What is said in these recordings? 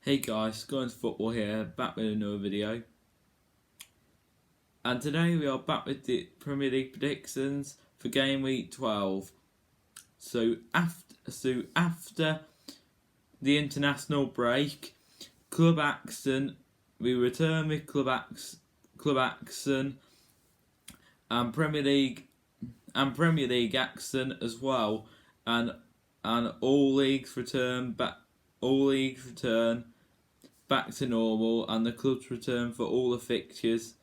Hey guys, Going to Football here, back with another video. And today we are back with the Premier League predictions for game week 12. So after the international break, Club Aston, we return with Club Aston and Premier League Aston as well, and all leagues return back to normal, and the clubs return for all the fixtures.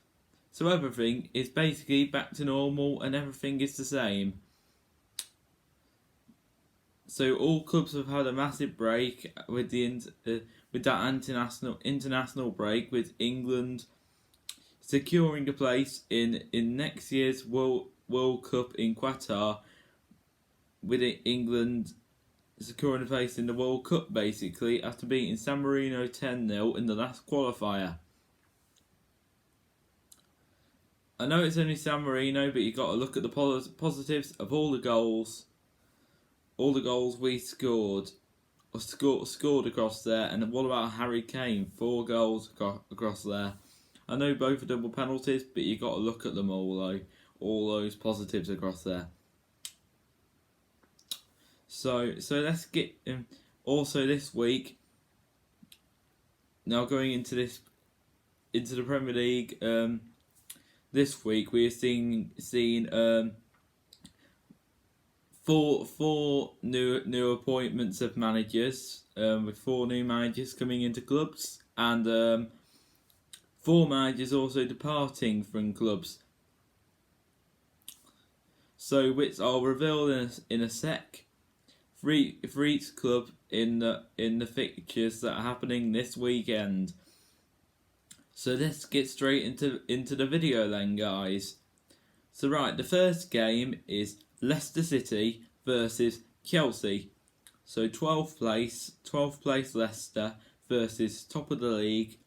So everything is basically back to normal and everything is the same. So all clubs have had a massive break with that international break, with England securing a place in next year's World Cup in Qatar, with England securing a place in the World Cup basically after beating San Marino 10-0 in the last qualifier. I know it's only San Marino, but you've got to look at the positives of all the goals we scored across there. And what about Harry Kane? 4 goals across there. I know both are double penalties, but you've got to look at them all though. All those positives across there. So let's get also this week. Now going into the Premier League, this week we are seeing four new appointments of managers, with 4 new managers coming into clubs, and 4 managers also departing from clubs. So which I'll reveal in a sec. For each club in the fixtures that are happening this weekend. So let's get straight into the video then, guys. So right, the first game is Leicester City versus Chelsea. So 12th place Leicester versus top of the league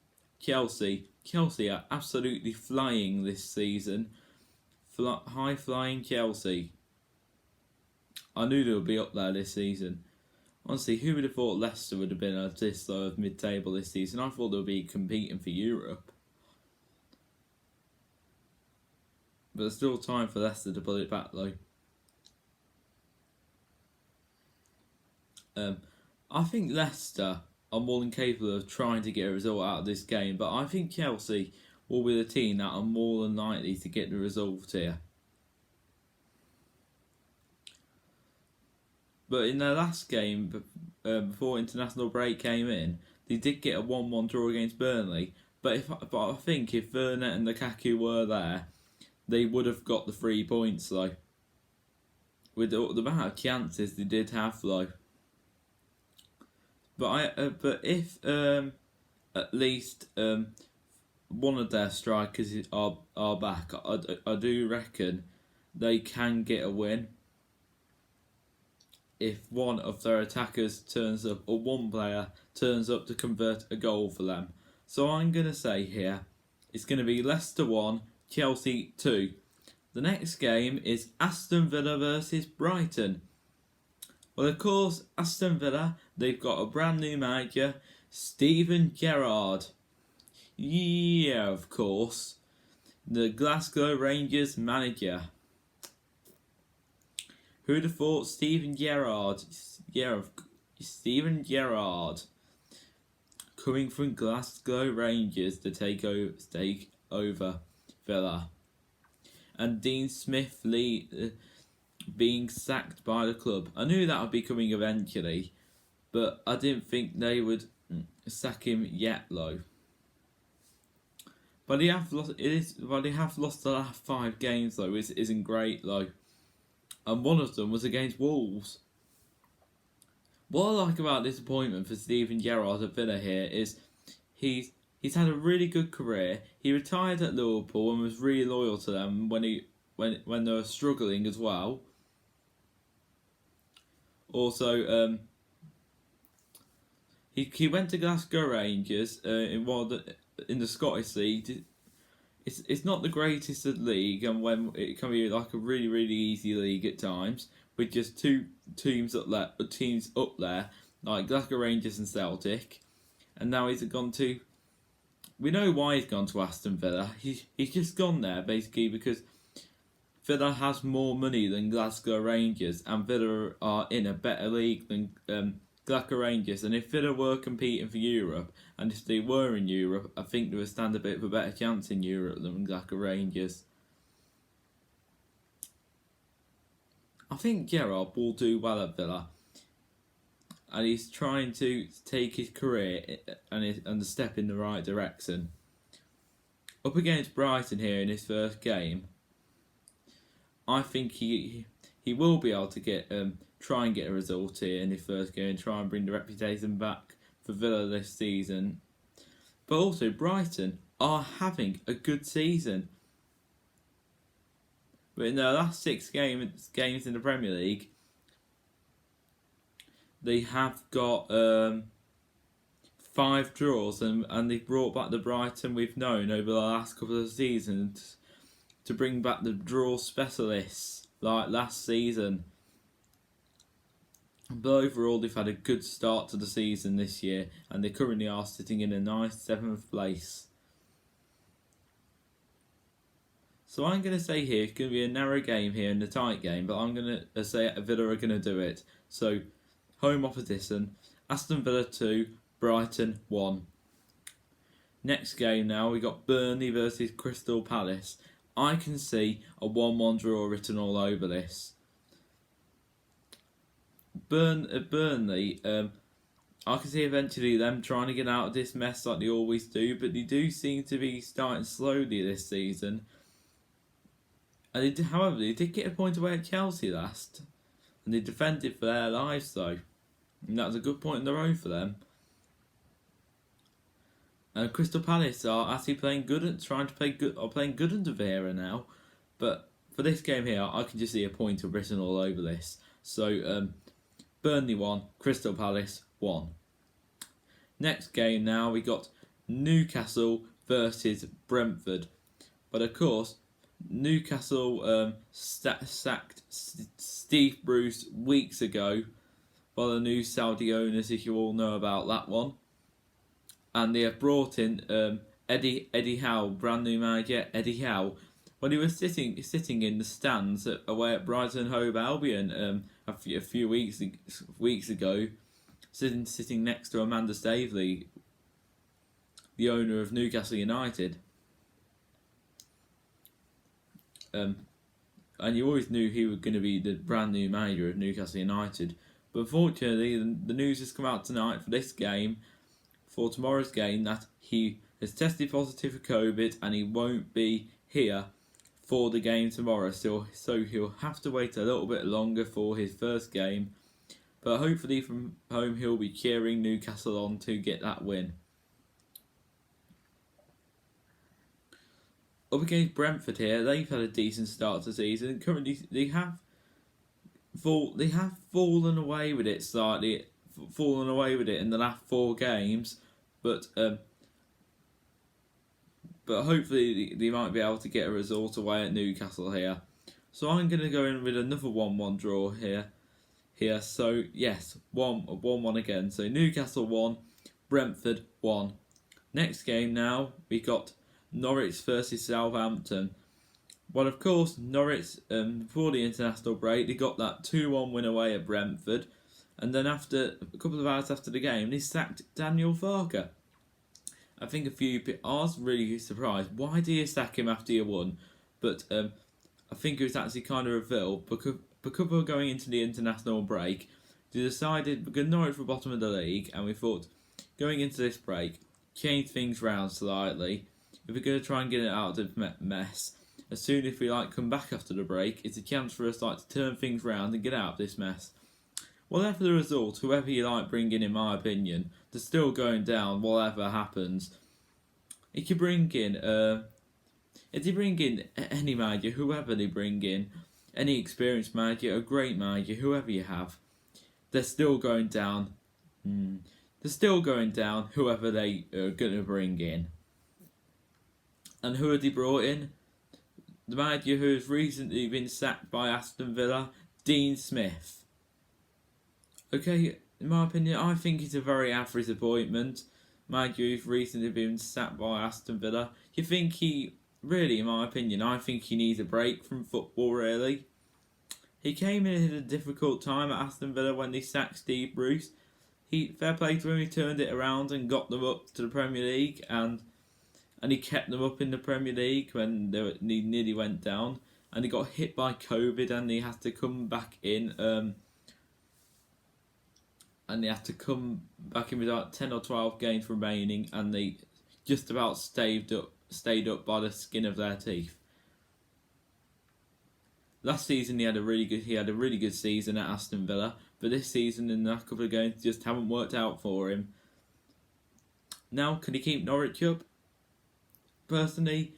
Chelsea. Chelsea are absolutely flying this season. High flying Chelsea. I knew they would be up there this season. Honestly, who would have thought Leicester would have been at this low of mid-table this season? I thought they would be competing for Europe. But there's still time for Leicester to pull it back though. I think Leicester are more than capable of trying to get a result out of this game, but I think Chelsea will be the team that are more than likely to get the result here. But in their last game, before international break came in, they did get a 1-1 draw against Burnley. But I think if Werner and Lukaku were there, they would have got the 3 points though. With the amount of chances they did have though. But if at least one of their strikers are back, I do reckon they can get a win. If one of their attackers turns up, or one player turns up to convert a goal for them. So I'm going to say here, it's going to be Leicester 1, Chelsea 2. The next game is Aston Villa versus Brighton. Well, of course, Aston Villa, they've got a brand new manager, Steven Gerrard. Yeah, of course. The Glasgow Rangers manager. Who'd have thought Steven Gerrard coming from Glasgow Rangers to take over Villa, and Dean Smith being sacked by the club. I knew that would be coming eventually, but I didn't think they would sack him yet though. But they have lost the last 5 games though, which isn't great though. And one of them was against Wolves. What I like about this appointment for Steven Gerrard at Villa here is he's had a really good career. He retired at Liverpool and was really loyal to them when they were struggling as well. Also, he went to Glasgow Rangers in the Scottish League. It's not the greatest of league, and when it can be like a really, really easy league at times, with just 2 teams up there, like Glasgow Rangers and Celtic. and now he's gone to. We know why he's gone to Aston Villa. He's just gone there basically because Villa has more money than Glasgow Rangers, and Villa are in a better league than Glasgow Rangers. And if Villa were competing for Europe, and if they were in Europe, I think they would stand a bit of a better chance in Europe than Glasgow Rangers. I think Gerrard will do well at Villa, and he's trying to take his career and step in the right direction. Up against Brighton here in his first game, I think he will be able to get try and get a result here in his first game and try and bring the reputation back for Villa this season. But also Brighton are having a good season. But in their last 6 games in the Premier League, they have got 5 draws, and they've brought back the Brighton we've known over the last couple of seasons to bring back the draw specialists like last season. But overall, they've had a good start to the season this year, and they currently are sitting in a nice 7th place. So I'm going to say here, it's going to be a narrow game here and a tight game, but I'm going to say Villa are going to do it. So, home opposition, Aston Villa 2, Brighton 1. Next game now, we got Burnley versus Crystal Palace. I can see a 1-1 draw written all over this. Burnley, I can see eventually them trying to get out of this mess like they always do, but they do seem to be starting slowly this season. And however, they did get a point away at Chelsea last, and they defended for their lives though, and that was a good point in their own for them. And Crystal Palace are actually playing good playing good under Vieira now, but for this game here, I can just see a point written all over this. So Burnley 1, Crystal Palace 1. Next game now, we got Newcastle versus Brentford, but of course Newcastle sacked Steve Bruce weeks ago by the new Saudi owners, if you all know about that one. And they have brought in Eddie Howe, brand new manager Eddie Howe. When he was sitting in the stands away at Brighton Hove Albion a few weeks ago, sitting next to Amanda Staveley, the owner of Newcastle United. And you always knew he was going to be the brand new manager of Newcastle United. But unfortunately, the news has come out tonight for tomorrow's game, that he has tested positive for COVID and he won't be here for the game tomorrow. So he'll have to wait a little bit longer for his first game. But hopefully from home he'll be cheering Newcastle on to get that win. Up against Brentford here, they've had a decent start to the season. Currently, they have fallen away with it slightly, in the last 4 games, but hopefully they might be able to get a result away at Newcastle here. So I'm going to go in with another 1-1 draw here. So yes, 1-1 again. So Newcastle 1, Brentford 1. Next game now, we got Norwich versus Southampton. Well, of course, Norwich, before the international break, they got that 2-1 win away at Brentford. And then after a couple of hours after the game, they sacked Daniel Farke. I think I was really surprised. Why do you sack him after you won? But I think it was actually kind of revealed because we're going into the international break. They decided, because Norwich were bottom of the league, and we thought, going into this break, change things round slightly. If we're going to try and get it out of the mess, as soon as we come back after the break, it's a chance for us to turn things round and get out of this mess. Whatever the result, whoever you bring in my opinion, they're still going down. Whatever happens, if you bring in any manager, whoever they bring in, any experienced manager, a great manager, whoever you have, they're still going down. They're still going down. Whoever they are going to bring in. And who have they brought in? The manager who has recently been sacked by Aston Villa, Dean Smith. Okay, in my opinion, I think it's a very average appointment. Mind you, he's recently been sacked by Aston Villa. You think really, in my opinion, I think he needs a break from football, really. He came in at a difficult time at Aston Villa when they sacked Steve Bruce. Fair play to him, he turned it around and got them up to the Premier League, and he kept them up in the Premier League when they nearly went down. And he got hit by COVID, and he had to come back in. And they had to come back in with like 10 or 12 games remaining, and they just about stayed up by the skin of their teeth. Last season he had a really good season at Aston Villa, but this season in the last couple of games just haven't worked out for him. Now, can he keep Norwich up? Personally,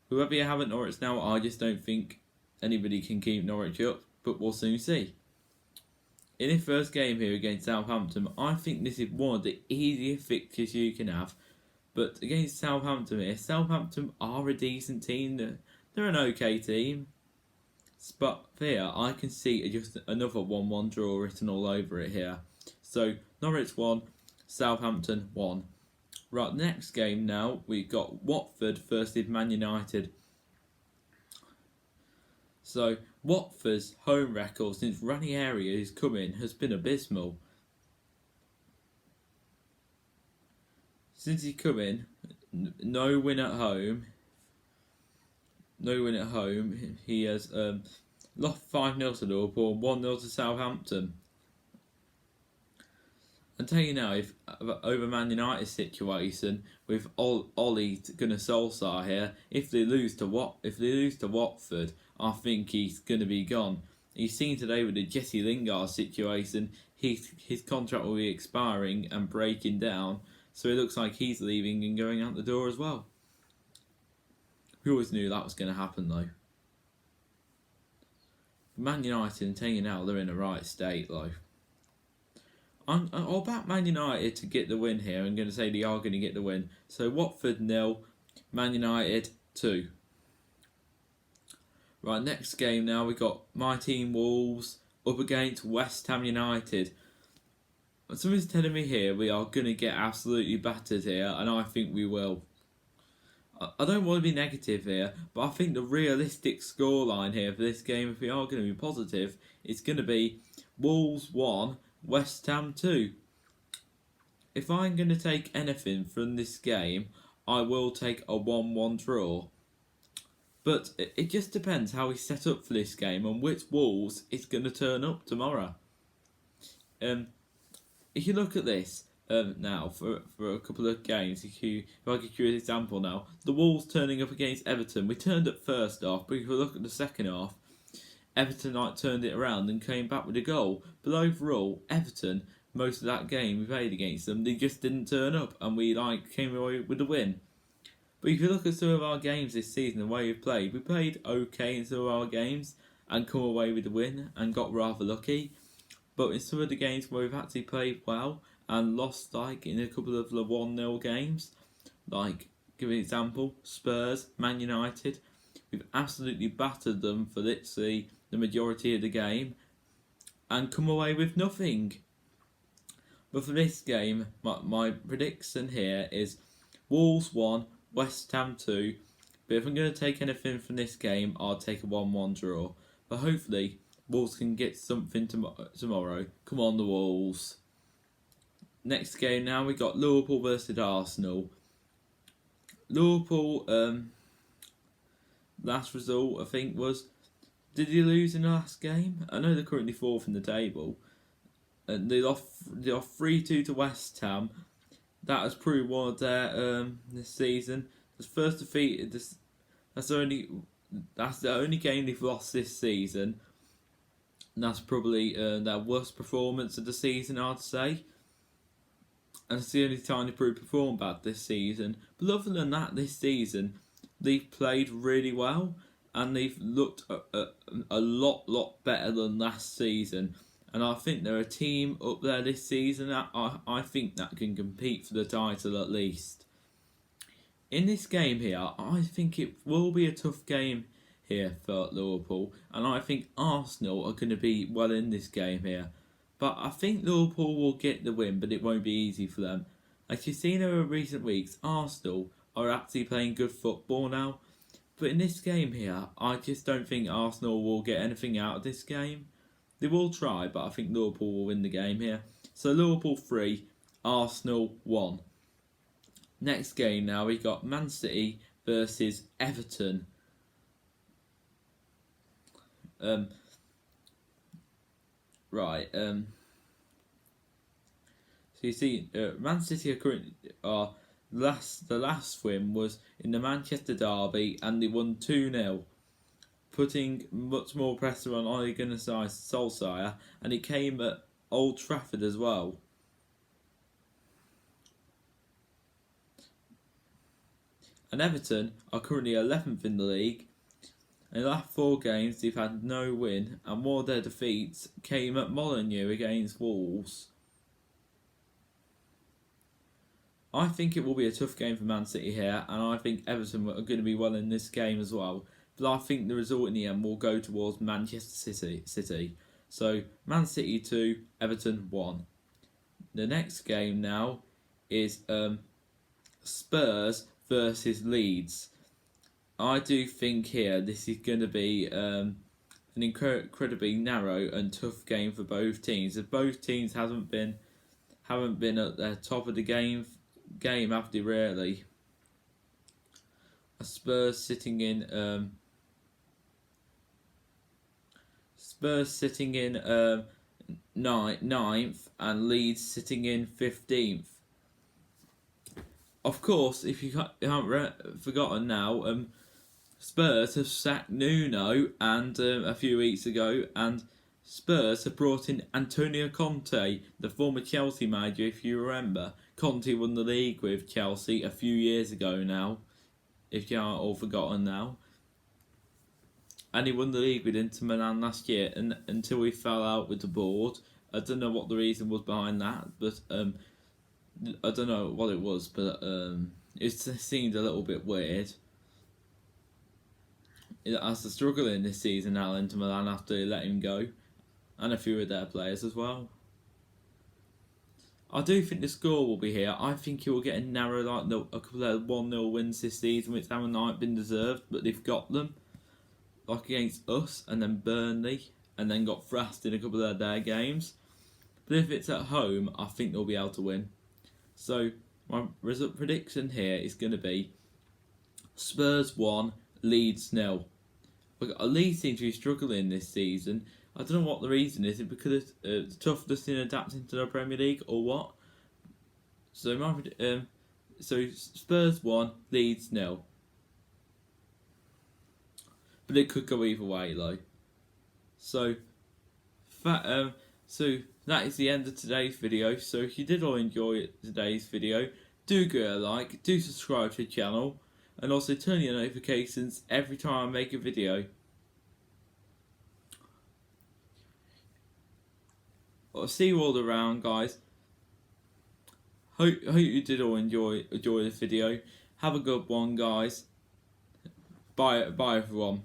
whoever you have at Norwich now, I just don't think anybody can keep Norwich up, but we'll soon see. In his first game here against Southampton, I think this is one of the easier fixtures you can have. But against Southampton here, Southampton are a decent team. They're an okay team. But here, I can see just another 1-1 draw written all over it here. So, Norwich 1, Southampton 1. Right, next game now, we've got Watford versus Man United. So, Watford's home record since Ranieri has come in has been abysmal. Since he's come in, no win at home. He has lost 5-0 to Liverpool, 1-0 to Southampton. And tell you now, if over Man United's situation with Ollie Gunnar Solskjaer here, if they lose to Watford, I think he's gonna be gone. You've seen today with the Jesse Lingard situation, his contract will be expiring and breaking down, so it looks like he's leaving and going out the door as well. We always knew that was going to happen though. Man United, and telling you now, they're in the right state though. I'll back Man United to get the win here. I'm going to say they are going to get the win. So Watford 0, Man United 2. Right, next game now, we got my team Wolves up against West Ham United. Somebody's telling me here we are going to get absolutely battered here, and I think we will. I don't want to be negative here, but I think the realistic scoreline here for this game, if we are going to be positive, it's going to be Wolves 1, West Ham 2. If I'm going to take anything from this game, I will take a 1-1 draw. But it just depends how we set up for this game and which Wolves is going to turn up tomorrow. If you look at this now for a couple of games, if I give you an example now, the Wolves turning up against Everton, we turned up first half, but if you look at the second half, Everton turned it around and came back with a goal. But overall, Everton, most of that game we played against them, they just didn't turn up, and we came away with the win. But if you look at some of our games this season, the way we played okay in some of our games and come away with the win and got rather lucky. But in some of the games where we've actually played well and lost, in a couple of the 1-0 games, give an example, Spurs, Man United, we've absolutely battered them for literally the majority of the game and come away with nothing. But for this game, my prediction here is Wolves 1, West Ham 2. But if I'm going to take anything from this game, I'll take a 1-1 draw. But hopefully, Wolves can get something tomorrow. Come on, the Wolves. Next game now, we got Liverpool versus Arsenal. Liverpool, last result I think was, did they lose in the last game? I know they're currently 4th in the table. And they lost 3-2 to West Ham. That has proved one of their this season. The first defeat. That's the only game they've lost this season. And that's probably their worst performance of the season, I'd say. And it's the only time they've performed bad this season. But other than that, this season they've played really well and they've looked a lot better than last season. And I think they're a team up there this season that I think that can compete for the title at least. In this game here, I think it will be a tough game here for Liverpool. And I think Arsenal are going to be well in this game here. But I think Liverpool will get the win, but it won't be easy for them. As you've seen over recent weeks, Arsenal are actually playing good football now. But in this game here, I just don't think Arsenal will get anything out of this game. They will try, but I think Liverpool will win the game here. So Liverpool 3, Arsenal 1. Next game now, we got Man City versus Everton. So you see, Man City are currently the last win was in the Manchester derby, and they won 2-0, putting much more pressure on Ole Gunnar Solskjaer, and it came at Old Trafford as well. And Everton are currently 11th in the league. In the last 4 games, they've had no win, and one of their defeats came at Molineux against Wolves. I think it will be a tough game for Man City here, and I think Everton are going to be well in this game as well. But I think the result in the end will go towards Manchester City. So, Man City 2, Everton 1. The next game now is Spurs versus Leeds. I do think here this is going to be an incredibly narrow and tough game for both teams. As both teams haven't been at the top of the game have they really? Spurs sitting in ninth and Leeds sitting in 15th. Of course, if you haven't forgotten now, Spurs have sacked Nuno and a few weeks ago, and Spurs have brought in Antonio Conte, the former Chelsea manager, if you remember. Conte won the league with Chelsea a few years ago now, if you aren't all forgotten now. And he won the league with Inter Milan last year, and until he fell out with the board. I don't know what the reason was behind that, but I don't know what it was, but it seemed a little bit weird. As they're struggling this season now, Inter Milan, after they let him go, and a few of their players as well. I do think the score will be here. I think he will get a narrow, a couple of 1-0 wins this season, which haven't been deserved, but they've got them. Like against us, and then Burnley, and then got thrashed in a couple of their games. But if it's at home, I think they'll be able to win. So my result prediction here is going to be Spurs 1, Leeds 0. Leeds seem to be struggling this season. I don't know what the reason is. Is it because it's toughness in adapting to the Premier League or what? So Spurs 1, Leeds 0. But it could go either way, though. So that is the end of today's video. So if you did all enjoy today's video, do give it a like, do subscribe to the channel, and also turn your notifications every time I make a video. I'll see you all around, guys. Hope you did all enjoy the video. Have a good one, guys. Bye everyone.